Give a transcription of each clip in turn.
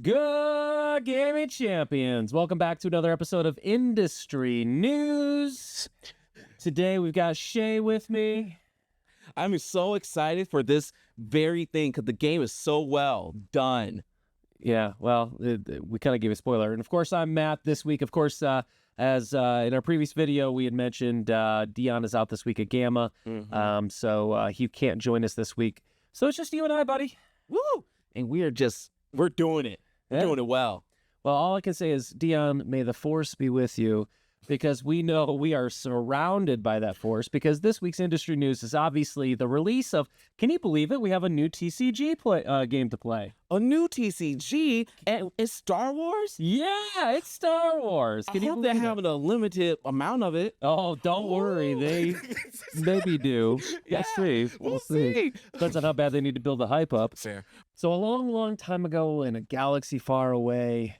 Good gaming champions. Welcome back to another episode of Industry News. Today we've got Shay with me. I'm so excited for this very thing because the game is so well done. Yeah, well, we kind of gave a spoiler. And of course, I'm Matt this week. Of course, as in our previous video, we had mentioned Dion is out this week at Gamma. So he can't join us this week. So it's just you and I, buddy. Woo! And we're doing it. We're doing it well. Well, all I can say is, Dion, may the force be with you, because we know we are surrounded by that force, because this week's industry news is obviously the release of, can you believe it? We have a new TCG game to play. A new TCG? And it's Star Wars? Yeah, it's Star Wars. I hope they're having a limited amount of it. Oh, don't worry. They maybe do. Yeah, We'll see. Depends on how bad they need to build the hype up. Fair. So a long, long time ago in a galaxy far away,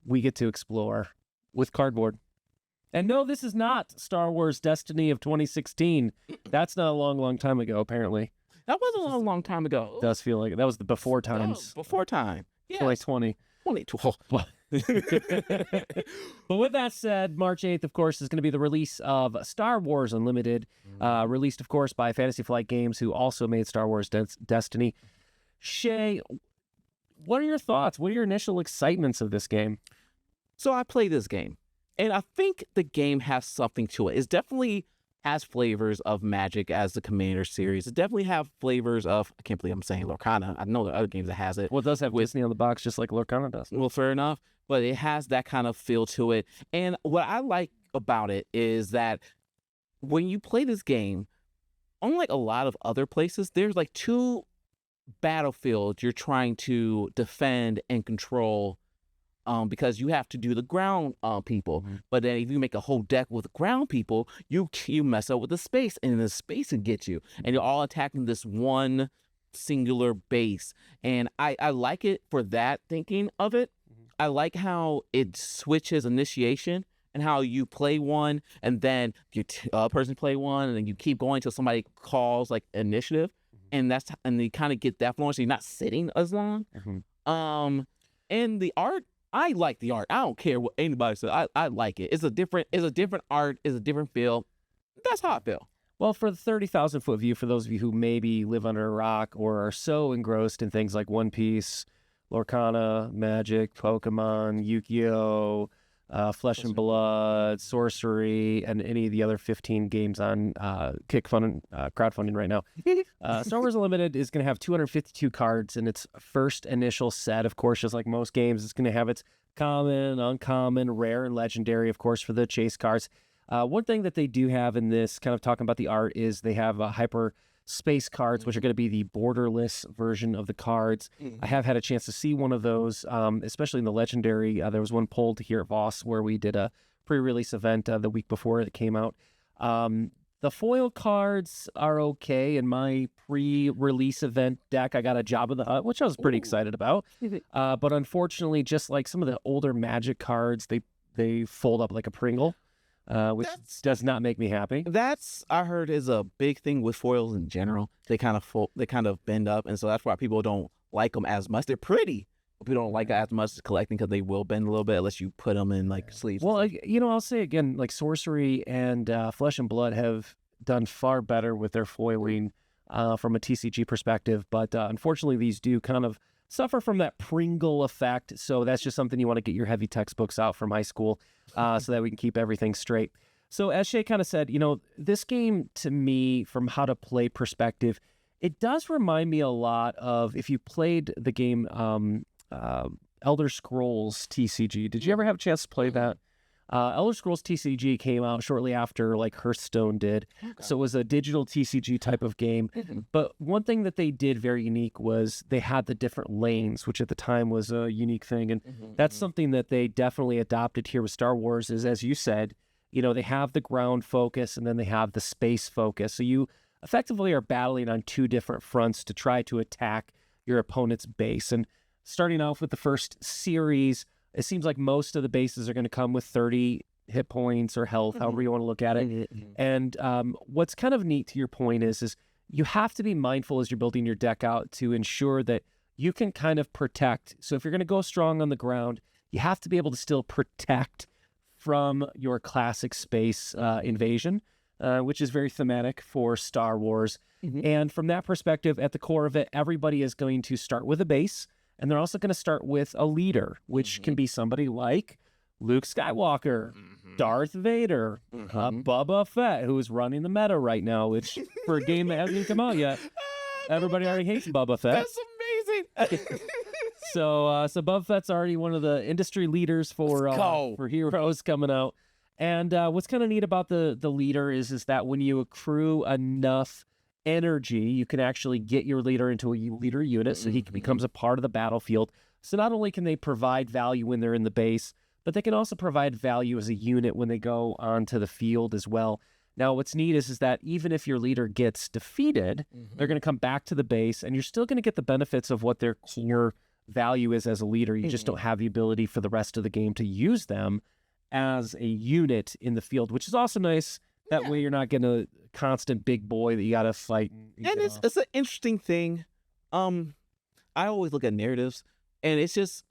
we get to explore with cardboard. And no, this is not Star Wars Destiny of 2016. That's not a long, long time ago, apparently. That was a long, long time ago. It does feel like it. That was the before times. Before time. Yeah. 2020. 2012. But with that said, March 8th, of course, is going to be the release of Star Wars Unlimited, released, of course, by Fantasy Flight Games, who also made Star Wars Destiny. Shay, what are your thoughts? What are your initial excitements of this game? So I played this game, and I think the game has something to it. It definitely has flavors of Magic as the Commander series. It definitely have flavors of, I can't believe I'm saying Lorcana. I know there are other games that has it. Well, it does have Disney on the box, just like Lorcana does. Well, fair enough, but it has that kind of feel to it. And what I like about it is that when you play this game, unlike a lot of other places, there's like two battlefields you're trying to defend and control, because you have to do the ground people. But then if you make a whole deck with ground people, you mess up with the space, and the space can get you. And you're all attacking this one singular base. And I like it for that thinking of it. I like how it switches initiation and how you play one, and then your person play one, and then you keep going until somebody calls like initiative. And you kind of get that flowing, so you're not sitting as long. And the art, I like the art. I don't care what anybody says. I like it. It's a different art. It's a different feel. That's how I feel. Well, for the 30,000-foot view, for those of you who maybe live under a rock or are so engrossed in things like One Piece, Lorcana, Magic, Pokemon, Yu-Gi-Oh!, Flesh and Blood, Sorcery, and any of the other 15 games on crowdfunding right now. Star Wars Unlimited is going to have 252 cards in its first initial set. Of course, just like most games, it's going to have its common, uncommon, rare, and legendary, of course, for the chase cards. One thing that they do have in this, kind of talking about the art, is they have hyper space cards, which are going to be the borderless version of the cards. I have had a chance to see one of those, especially in the legendary. There was one pulled here at Voss where we did a pre-release event the week before it came out. The foil cards are okay. In my pre-release event deck, I got a Jabba the Hutt, which I was pretty excited about. But unfortunately, just like some of the older Magic cards, they fold up like a Pringle. Which does not make me happy. That's, I heard, is a big thing with foils in general. They kind of bend up, and so that's why people don't like them as much. They're pretty, but people don't like it as much as collecting because they will bend a little bit unless you put them in like sleeves. Well, I'll say again, like Sorcery and Flesh and Blood have done far better with their foiling from a TCG perspective, but unfortunately, these do kind of suffer from that Pringle effect. So that's just something you want to get your heavy textbooks out from high school so that we can keep everything straight. So as Shay kind of said, this game to me, from how to play perspective, it does remind me a lot of if you played the game Elder Scrolls TCG. Did you ever have a chance to play that? Elder Scrolls TCG came out shortly after like Hearthstone did. Okay. So it was a digital TCG type of game. But one thing that they did very unique was they had the different lanes, which at the time was a unique thing. And that's something that they definitely adopted here with Star Wars is, as you said, they have the ground focus and then they have the space focus. So you effectively are battling on two different fronts to try to attack your opponent's base. And starting off with the first series, it seems like most of the bases are going to come with 30 hit points or health, however you want to look at it. And what's kind of neat to your point is you have to be mindful as you're building your deck out to ensure that you can kind of protect. So if you're going to go strong on the ground, you have to be able to still protect from your classic space invasion, which is very thematic for Star Wars. And from that perspective, at the core of it, everybody is going to start with a base, and they're also going to start with a leader, which can be somebody like Luke Skywalker, Darth Vader, Boba Fett, who is running the meta right now, which for a game that hasn't even come out yet, everybody already hates Boba Fett. That's amazing. So Boba Fett's already one of the industry leaders for heroes coming out. And what's kind of neat about the leader is that when you accrue enough energy, you can actually get your leader into a leader unit, so he becomes a part of the battlefield. So not only can they provide value when they're in the base, but they can also provide value as a unit when they go onto the field as well. Now, what's neat is that even if your leader gets defeated, they're going to come back to the base, and you're still going to get the benefits of what their core value is as a leader. You just don't have the ability for the rest of the game to use them as a unit in the field, which is also nice. That way you're not getting a constant big boy that you got to fight. And it's an interesting thing. I always look at narratives, and it's just,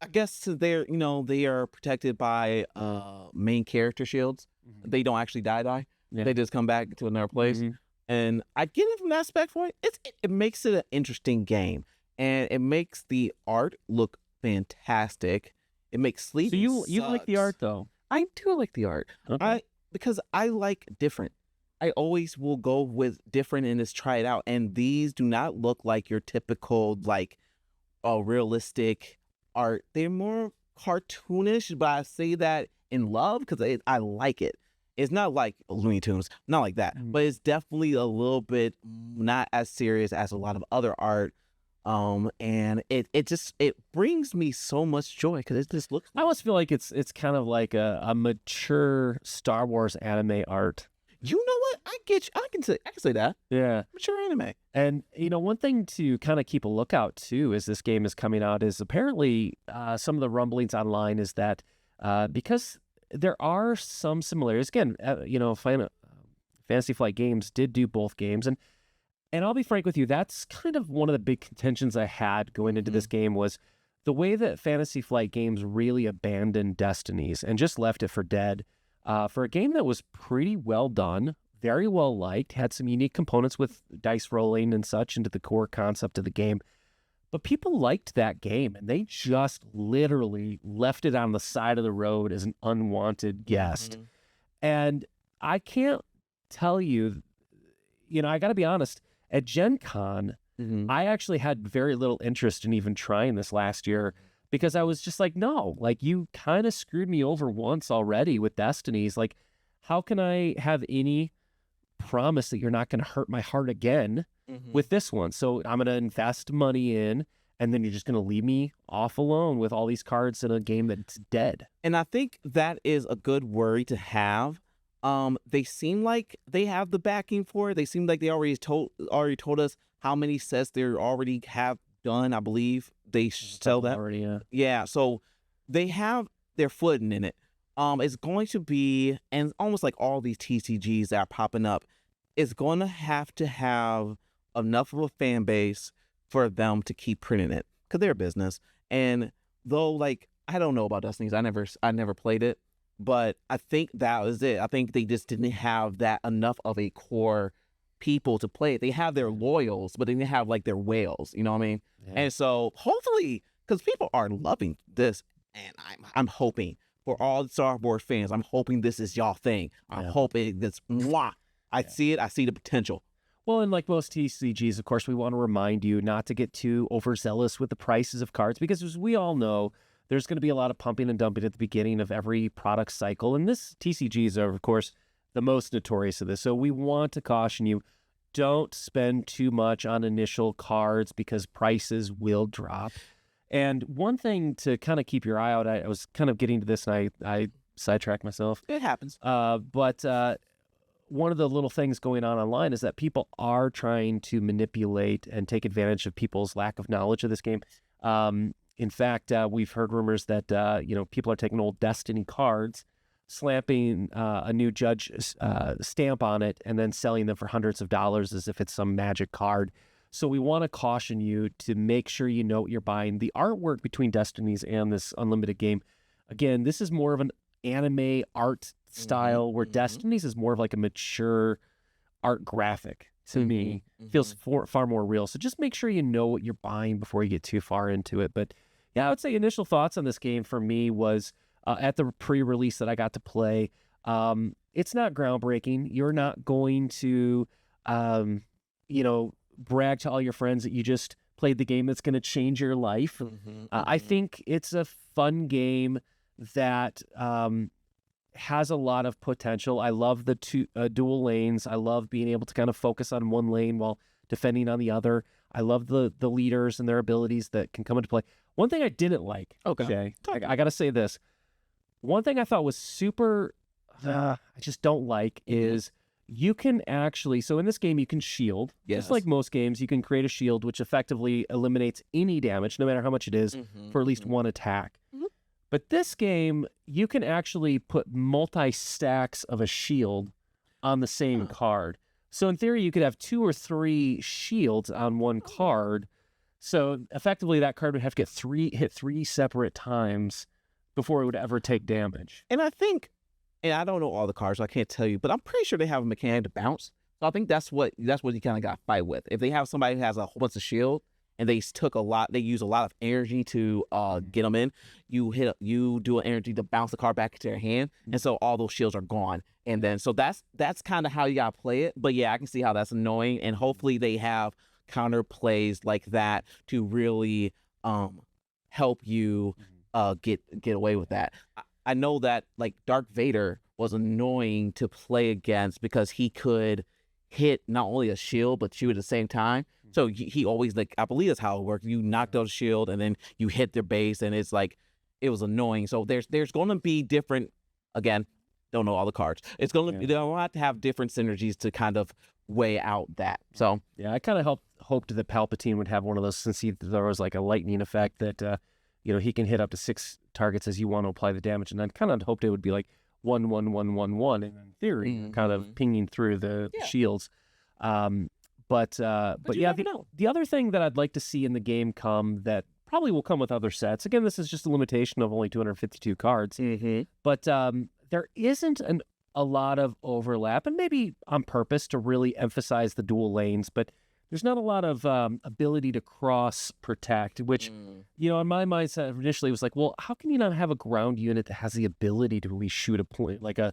I guess they're, they are protected by main character shields. They don't actually die. Yeah. They just come back to another place. And I get it from that aspect point. It makes it an interesting game, and it makes the art look fantastic. It makes sleep. So you like the art though? I do like the art. Okay. Because I like different. I always will go with different and just try it out. And these do not look like your typical realistic art. They're more cartoonish, but I say that in love because I like it. It's not like Looney Tunes, not like that, but it's definitely a little bit not as serious as a lot of other art. And it brings me so much joy because it just looks. I almost feel like it's kind of like a mature Star Wars anime art. You know what? I get you. I can say that. Yeah, mature anime. And one thing to kind of keep a lookout too, as this game is coming out, is apparently some of the rumblings online is that because there are some similarities. Again, Fantasy Flight Games did do both games, and I'll be frank with you, that's kind of one of the big contentions I had going into this game was the way that Fantasy Flight Games really abandoned Destinies and just left it for dead. For a game that was pretty well done, very well liked, had some unique components with dice rolling and such into the core concept of the game. But people liked that game, and they just literally left it on the side of the road as an unwanted guest. And I can't tell you, I got to be honest, at Gen Con, I actually had very little interest in even trying this last year because I was just like, no, like you kind of screwed me over once already with Destinies. Like, how can I have any promise that you're not going to hurt my heart again with this one? So I'm going to invest money in, and then you're just going to leave me off alone with all these cards in a game that's dead. And I think that is a good worry to have. They seem like they have the backing for it. They seem like they already told us how many sets they already have done. I believe they sell that already. Yeah. So they have their footing in it. It's going to be, and almost like all these TCGs that are popping up, it's going to have enough of a fan base for them to keep printing it because they're a business. And though, I don't know about Destinies, I never played it. But I think that was it. I think they just didn't have that enough of a core people to play it. They have their loyals, but they didn't have their whales. You know what I mean? Yeah. And so hopefully, because people are loving this, and I'm hoping for all the Star Wars fans, I'm hoping this is y'all thing. I'm hoping this. I see it. I see the potential. Well, and like most TCGs, of course, we want to remind you not to get too overzealous with the prices of cards because, as we all know, there's going to be a lot of pumping and dumping at the beginning of every product cycle. And this TCGs are, of course, the most notorious of this. So we want to caution you, don't spend too much on initial cards because prices will drop. And one thing to kind of keep your eye out, I was kind of getting to this and I sidetracked myself. It happens. But one of the little things going on online is that people are trying to manipulate and take advantage of people's lack of knowledge of this game. In fact, we've heard rumors that, people are taking old Destiny cards, slapping a new judge stamp on it, and then selling them for hundreds of dollars as if it's some magic card. So we want to caution you to make sure you know what you're buying. The artwork between Destinies and this Unlimited game, again, this is more of an anime art style, where Destinies is more of like a mature art graphic to me. Feels far more real. So just make sure you know what you're buying before you get too far into it. But yeah, I would say initial thoughts on this game for me was at the pre-release that I got to play. It's not groundbreaking. You're not going to, brag to all your friends that you just played the game that's going to change your life. I think it's a fun game that has a lot of potential. I love the dual lanes. I love being able to kind of focus on one lane while defending on the other. I love the leaders and their abilities that can come into play. One thing I didn't like, Jay, I got to say this. One thing I thought was super, I just don't like is you can actually, so in this game, you can shield. Just like most games, you can create a shield, which effectively eliminates any damage, no matter how much it is, for at least one attack. But this game, you can actually put multi-stacks of a shield on the same card. So in theory, you could have 2 or 3 shields on one card. So effectively, that card would have to get hit 3 separate times before it would ever take damage. And I think, and I don't know all the cards, so I can't tell you, but I'm pretty sure they have a mechanic to bounce. So I think that's what you kind of got to fight with. If they have somebody who has a whole bunch of shield, and they use a lot of energy to get them in. You do an energy to bounce the card back into their hand, and so all those shields are gone. And then so that's kind of how you gotta play it. But yeah, I can see how that's annoying. And hopefully they have counter plays like that to really help you get away with that. I know that like Darth Vader was annoying to play against because he could hit not only a shield but shoot at the same time. So he always, like, I believe that's how it works. You knocked out a shield and then you hit their base, and it's like, it was annoying. So there's going to be different, again, don't know all the cards. It's going to, they'll have to have different synergies to kind of weigh out that. So yeah, I kind of hoped that Palpatine would have one of those, since there was like a lightning effect that, he can hit up to 6 targets as you want to apply the damage. And I kind of hoped it would be like 1, 1, 1, 1, 1, and in theory, kind of pinging through the shields. But yeah, the other thing that I'd like to see in the game that probably will come with other sets. Again, this is just a limitation of only 252 cards. But there isn't a lot of overlap, and maybe on purpose to really emphasize the dual lanes, but there's not a lot of ability to cross protect, which, in my mindset initially was like, well, how can you not have a ground unit that has the ability to really shoot a point, like a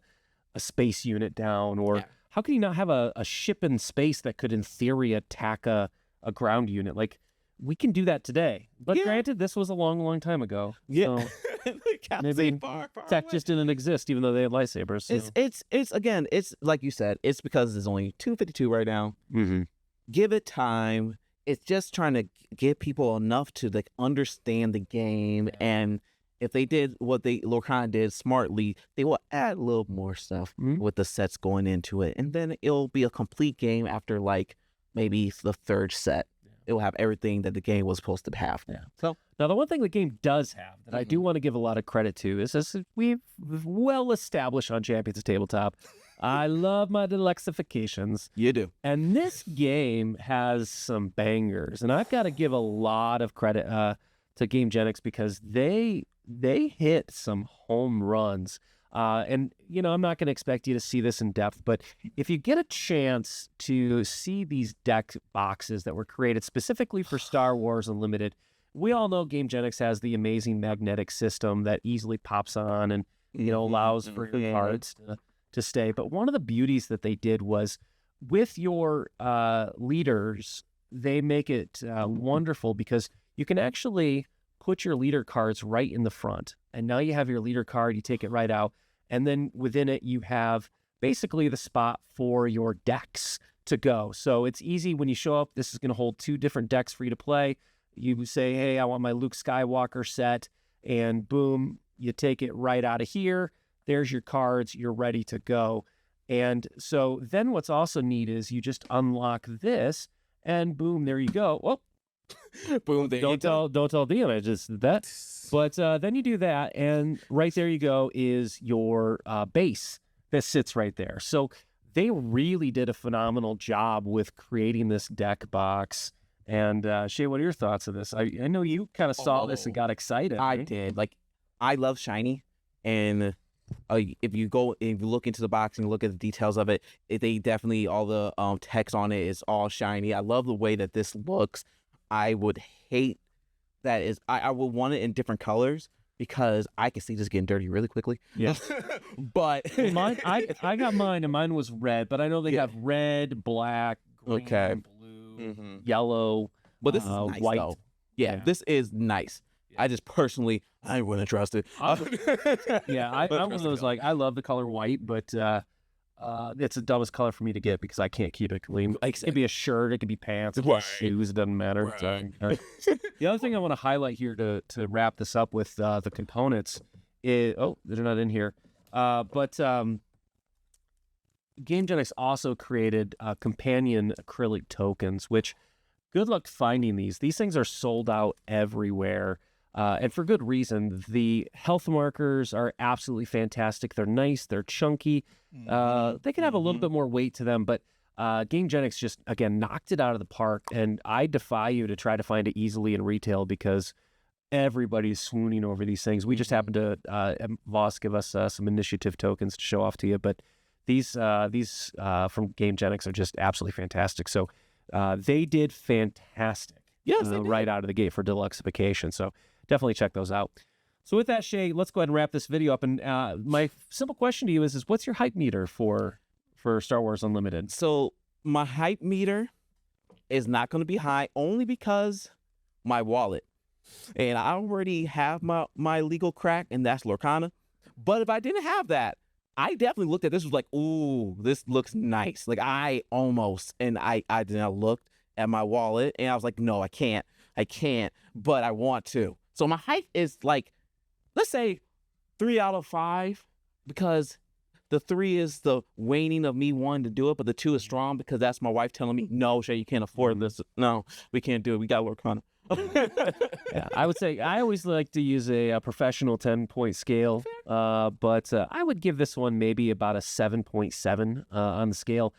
space unit down, or how can you not have a ship in space that could, in theory, attack a ground unit? Like, we can do that today. But granted, this was a long, long time ago. Yeah. So maybe tech just didn't exist, even though they had lightsabers. So. It's like you said, it's because there's only 252 right now. Give it time. It's just trying to give people enough to like understand the game, and if they did what Lorcan did smartly, they will add a little more stuff with the sets going into it. And then it'll be a complete game after like maybe the 3rd set. It will have everything that the game was supposed to have. So now the one thing the game does have that I do want to give a lot of credit to is, as we've well established on Champions of Tabletop, I love my deluxifications. You do. And this game has some bangers. And I've got to give a lot of credit to GameGenix, because they hit some home runs. And, I'm not going to expect you to see this in depth, but if you get a chance to see these deck boxes that were created specifically for Star Wars Unlimited, we all know GameGenix has the amazing magnetic system that easily pops on and, allows for your cards to stay. But one of the beauties that they did was with your leaders, they make it wonderful, because you can actually put your leader cards right in the front. And now you have your leader card, you take it right out. And then within it, you have basically the spot for your decks to go. So it's easy when you show up. This is going to hold 2 different decks for you to play. You say, hey, I want my Luke Skywalker set. And boom, you take it right out of here. There's your cards. You're ready to go. And so then what's also neat is you just unlock this, and boom, there you go. Well, boom, there you go. Don't tell Dion I just did that. But then you do that, and right there you go is your base that sits right there. So they really did a phenomenal job with creating this deck box And Shay, what are your thoughts of this? I know you kind of saw this and got excited. I right? did. Like, I love shiny, and if you look into the box and look at the details of it, they definitely, all the text on it is all shiny. I love the way that this looks. I would hate that is I would want it in different colors because I can see this getting dirty really quickly. Yeah. But Well, mine, I got mine, and mine was red, but I know they have red, black, green, Okay. blue, yellow, but this is nice, white. though. Yeah, this is nice. I just personally, I wouldn't trust it. Yeah, I'm one of those, like, I love the color white, but it's the dumbest color for me to get because I can't keep it clean. It could be a shirt, it could be pants, it could be shoes, it doesn't matter. Right. The other thing I want to highlight here to wrap this up with the components is, they're not in here, but GameGenix also created companion acrylic tokens, which good luck finding these. These things are sold out everywhere. And for good reason. The health markers are absolutely fantastic. They're nice. They're chunky. They can have a little bit more weight to them, but GameGenix just, again, knocked it out of the park. And I defy you to try to find it easily in retail because everybody's swooning over these things. We just happened to, Voss give us some initiative tokens to show off to you, but these from GameGenix are just absolutely fantastic. So they did fantastic. Yes, they did. Right out of the gate for deluxification. So definitely check those out. So with that, Shay, let's go ahead and wrap this video up. And my simple question to you is what's your hype meter for Star Wars Unlimited? So my hype meter is not going to be high only because my wallet. And I already have my legal crack, and that's Lorcana. But if I didn't have that, I definitely looked at this, was like, ooh, this looks nice. Like, I looked at my wallet, and I was like, no, I can't, but I want to. So my height is like, let's say 3 out of 5, because the 3 is the waning of me wanting to do it, but the 2 is strong because that's my wife telling me, no, Shay, you can't afford this. No, we can't do it. We got to work on it. Yeah, I would say I always like to use a professional 10-point scale, but I would give this one maybe about a 7.7 on the scale,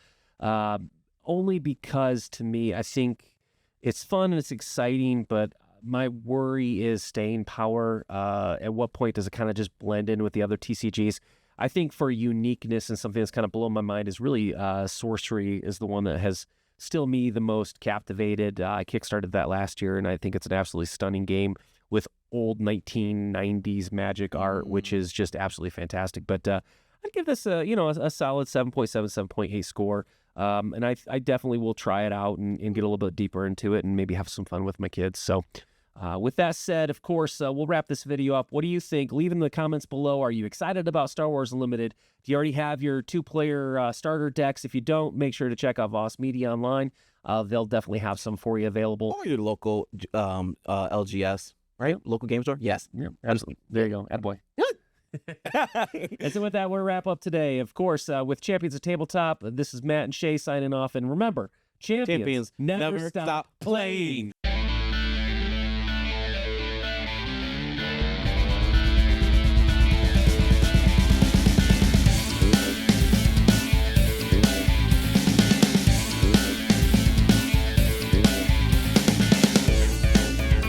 only because to me, I think it's fun and it's exciting, but my worry is staying power. At what point does it kind of just blend in with the other TCGs? I think for uniqueness and something that's kind of blown my mind is really Sorcery is the one that has still me the most captivated. I kickstarted that last year, and I think it's an absolutely stunning game with old 1990s magic art, which is just absolutely fantastic. But I'd give this a solid 7.7, 7.8 score. And I definitely will try it out and get a little bit deeper into it and maybe have some fun with my kids. So with that said, of course, we'll wrap this video up. What do you think? Leave in the comments below. Are you excited about Star Wars Unlimited? Do you already have your 2-player starter decks? If you don't, make sure to check out Voss Media online. They'll definitely have some for you available. Or your local LGS, right? Local game store? Yes. Yeah, absolutely. There you go. Attaboy. And so with that, we'll wrap up today. Of course, with Champions of Tabletop, this is Matt and Shay signing off. And remember, champions never stop playing.